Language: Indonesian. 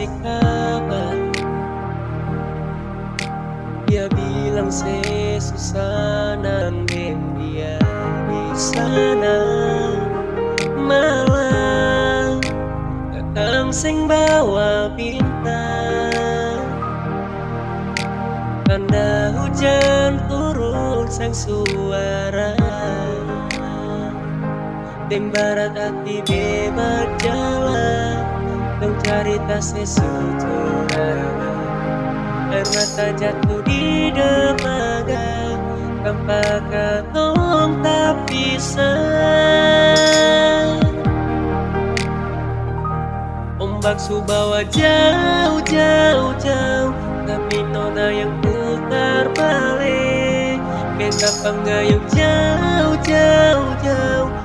kasih kabar. Dia bilang susah nangin dia di sana, malah kakang sing bawa bintang. Tanda hujan turun sang suara, tim barat hati bebas jalan, dong cerita sesuatu. Air mata jatuh di dermaga, tanpa katong tak bisa. Ombak subawa jauh, jauh, jauh, tapi nona yang putar balik. Beta panggayung jauh, jauh, jauh,